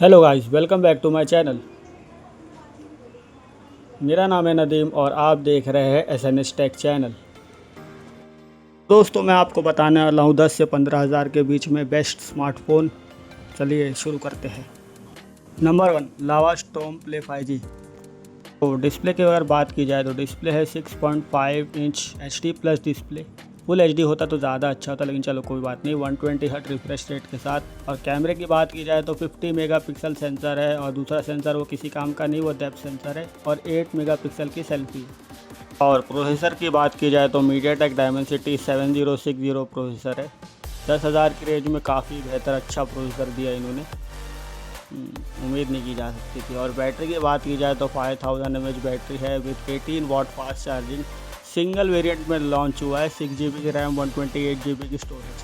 Hello guys, welcome back to my channel. मेरा नाम है नदीम और आप देख रहे हैं एसएनएस टेक चैनल। दोस्तों, मैं आपको बताने वाला हूँ 10 से 15 हज़ार के बीच में बेस्ट स्मार्टफोन। चलिए शुरू करते हैं। नंबर 1, लावा स्टॉर्म प्ले 5G। तो डिस्प्ले की अगर बात की जाए तो डिस्प्ले है 6.5 inch HD plus display. Full HD होता तो ज़्यादा अच्छा होता, लेकिन चलो कोई बात नहीं। 120 हर्ट्ज रिफ्रेश रेट के साथ। और कैमरे की बात की जाए तो 50 मेगापिक्सल सेंसर है, और दूसरा सेंसर वो किसी काम का नहीं, वो डेप्थ सेंसर है, और 8 मेगापिक्सल की सेल्फी। और प्रोसेसर की बात की जाए तो मीडियाटेक डायमेंसिटी 7060 प्रोसेसर है। 10,000 की रेंज में काफ़ी बेहतर अच्छा प्रोसेसर दिया इन्होंने। उम्मीद नहीं की जा सकती थी। और बैटरी की बात की जाए तो 5000 mAh बैटरी है with 18 watt fast charging. Single variant में लॉन्च हुआ है। 6 GB की रैम, 128 GB की स्टोरेज।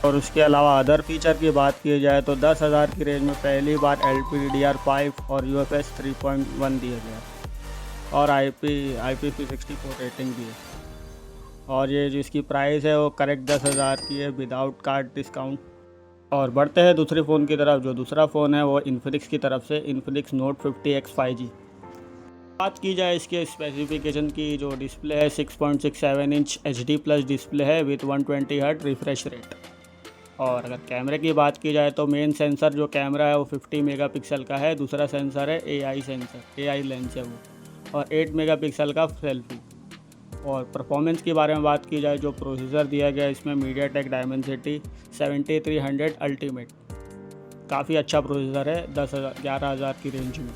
और उसके अलावा अदर फीचर की बात की जाए तो 10,000 की रेंज में पहली बार LPDDR5 और UFS 3.1 दिया गया, और IP64 रेटिंग भी है। और ये जो इसकी प्राइस है वो करेक्ट 10,000 की है विदाउट कार्ड डिस्काउंट। और बढ़ते हैं दूसरे फ़ोन की तरफ। जो दूसरा फ़ोन है वो इन्फिनिक्स की तरफ से, इन्फिनिक्स नोट 50X 5G। बात की जाए इसके स्पेसिफिकेशन की, जो डिस्प्ले है 6.67 इंच HD प्लस डिस्प्ले है विथ 120 हर्ट्ज रिफ्रेश रेट। और अगर कैमरे की बात की जाए तो मेन सेंसर जो कैमरा है वो 50 मेगापिक्सल का है। दूसरा सेंसर है AI सेंसर, AI लेंस है वो, और 8 मेगापिक्सल का सेल्फी। और परफॉर्मेंस के बारे में बात की जाए, जो प्रोसेसर दिया गया है इसमें मीडियाटेक डायमेंसिटी 7300 अल्टीमेट, काफ़ी अच्छा प्रोसेसर है 11,000 की रेंज में।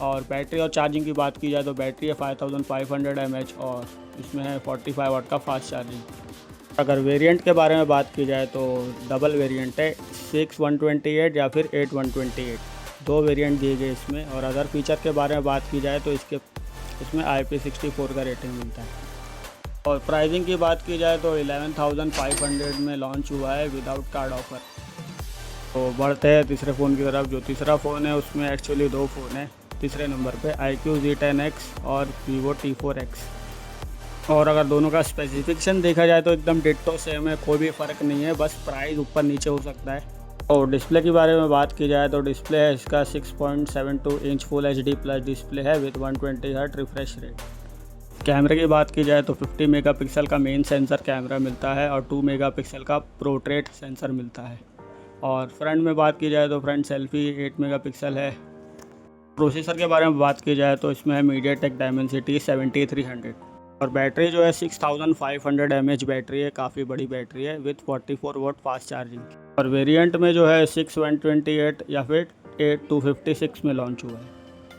और बैटरी और चार्जिंग की बात की जाए तो बैटरी है 5500 mAh, और इसमें है 45 वाट का फास्ट चार्जिंग। अगर वेरिएंट के बारे में बात की जाए तो डबल वेरिएंट है, 6128 या फिर 8128, दो वेरिएंट दिए गए इसमें। और अदर फीचर के बारे में बात की जाए तो इसमें IP64 का रेटिंग मिलता है। और प्राइसिंग की बात की जाए तो 11,500 में लॉन्च हुआ है विदाउट कार्ड ऑफर। तो बढ़ते हैं तीसरे फ़ोन की तरफ। जो तीसरा फ़ोन है उसमें एक्चुअली दो फ़ोन है तीसरे नंबर पे, iQOO Z10X और Vivo T4X। और अगर दोनों का स्पेसिफिकेशन देखा जाए तो एकदम डिट्टो सेम है, कोई भी फ़र्क नहीं है, बस प्राइस ऊपर नीचे हो सकता है। और डिस्प्ले के बारे में बात की जाए तो डिस्प्ले है इसका 6.72 inch full HD plus display है विद 120 हर्ट्ज रिफ्रेश रेट। कैमरे की बात की जाए तो 50 मेगापिक्सल का मेन सेंसर कैमरा मिलता है, और 2 मेगापिक्सल का पोर्ट्रेट सेंसर मिलता है। और फ्रंट में बात की जाए तो फ्रंट सेल्फी 8 मेगापिक्सल है। प्रोसेसर के बारे में बात की जाए तो इसमें है मीडियाटेक डायमेंसिटी 7300। और बैटरी जो है 6500 mAh बैटरी है, काफ़ी बड़ी बैटरी है विथ 44 वाट फास्ट चार्जिंग। और वेरिएंट में जो है 6128 या फिर 8256 में लॉन्च हुआ है।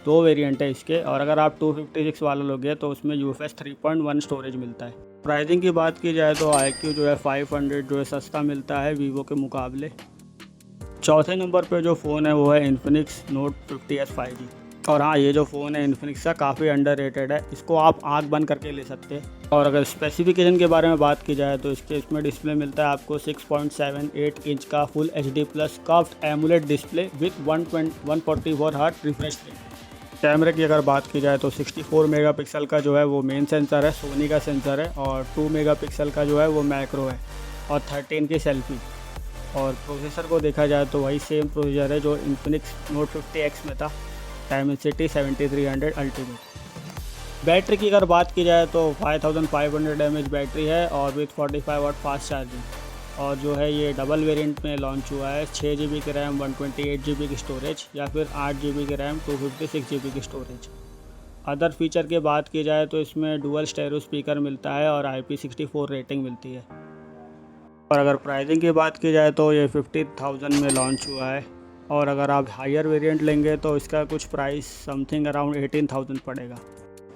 दो वेरिएंट है इसके। और अगर आप 256 वाला लोगे तो उसमें UFS 3.1 स्टोरेज मिलता है। प्राइसिंग की बात की जाए तो iQOO जो है 500 जो है सस्ता मिलता है वीवो के मुकाबले। चौथे नंबर पे जो फ़ोन है वो है इन्फिनिक्स नोट 50S 5G। और हाँ, ये जो फ़ोन है इन्फिनिक्स का काफ़ी अंडररेटेड है, इसको आप आँख बंद करके ले सकते हैं। और अगर स्पेसिफिकेशन के बारे में बात की जाए तो इसमें डिस्प्ले मिलता है आपको 6.78 इंच का full HD plus curved AMOLED display with 144 hertz refresh rate. कैमरे की अगर बात की जाए तो 64 मेगापिक्सल का जो है वो मेन सेंसर है, सोनी का सेंसर है, और 2 मेगापिक्सल का जो है वो मैक्रो है, और 13 की सेल्फी। और प्रोसेसर को देखा जाए तो वही सेम प्रोसेसर है जो इन्फिनिक्स नोट 50X में था, डायमेंसिटी 7300 अल्टीमेट। बैटरी की अगर बात की जाए तो 5500 mAh बैटरी है, और विथ 45 वाट फास्ट चार्जिंग। और जो है ये डबल वेरिएंट में लॉन्च हुआ है। 6 GB की रैम, 128 GB की स्टोरेज, या फिर 8 GB की रैम, 256 GB की स्टोरेज। अदर फीचर की बात की जाए तो इसमें डुअल स्टेरियो स्पीकर मिलता है, और IP64 रेटिंग मिलती है। और अगर प्राइसिंग की बात की जाए तो ये 50,000 में लॉन्च हुआ है। और अगर आप हायर वेरिएंट लेंगे तो इसका कुछ प्राइस समथिंग अराउंड 18,000 पड़ेगा।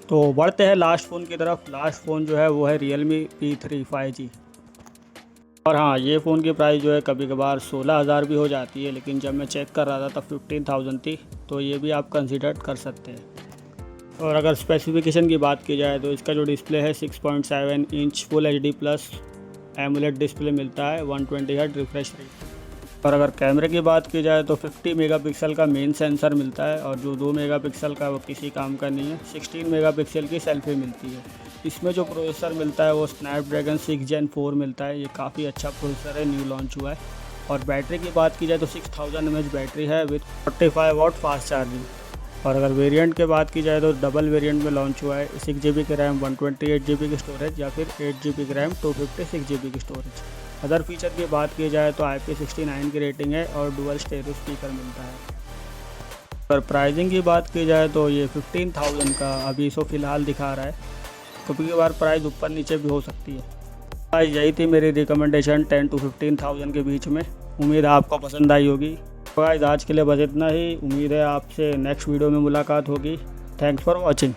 तो बढ़ते हैं लास्ट फ़ोन की तरफ। लास्ट फ़ोन जो है वो है Realme P3 5G। और हाँ, ये फ़ोन की प्राइस जो है कभी कभार 16,000 भी हो जाती है, लेकिन जब मैं चेक कर रहा था तब 15,000 थी, तो ये भी आप कंसिडर कर सकते हैं। और अगर स्पेसिफिकेशन की बात की जाए तो इसका जो डिस्प्ले है 6.7 inch full HD plus AMOLED display मिलता है, 120 हर्ट्ज रिफ्रेश रेट। और अगर कैमरे की बात की जाए तो 50 मेगापिक्सल का मेन सेंसर मिलता है, और जो 2 मेगापिक्सल का वो किसी काम का नहीं है। 16 मेगापिक्सल की सेल्फी मिलती है। इसमें जो प्रोसेसर मिलता है वो स्नैपड्रैगन 6 Gen 4 मिलता है। ये काफ़ी अच्छा प्रोसेसर है, न्यू लॉन्च हुआ है। और बैटरी की बात की जाए तो 6000 mAh बैटरी है विद 45 वाट फास्ट चार्जिंग। और अगर वेरिएंट की बात की जाए तो डबल वेरिएंट में लॉन्च हुआ है, 6 GB की रैम 128 GB की स्टोरेज या फिर 8 GB की रैम 256 GB की स्टोरेज। अदर फीचर की बात की जाए तो IP69 की रेटिंग है और डुअल स्टेरियो स्पीकर मिलता है। अगर प्राइसिंग की बात की जाए तो ये 15,000 का अभी सो फिलहाल दिखा रहा है, कभी कभार प्राइस ऊपर नीचे भी हो सकती है। आज यही थी मेरी रिकमेंडेशन 10 to 15,000 के बीच में। उम्मीद है आपको पसंद आई होगी। तो गाइस आज के लिए बस इतना ही। उम्मीद है आपसे नेक्स्ट वीडियो में मुलाकात होगी। Thanks for watching.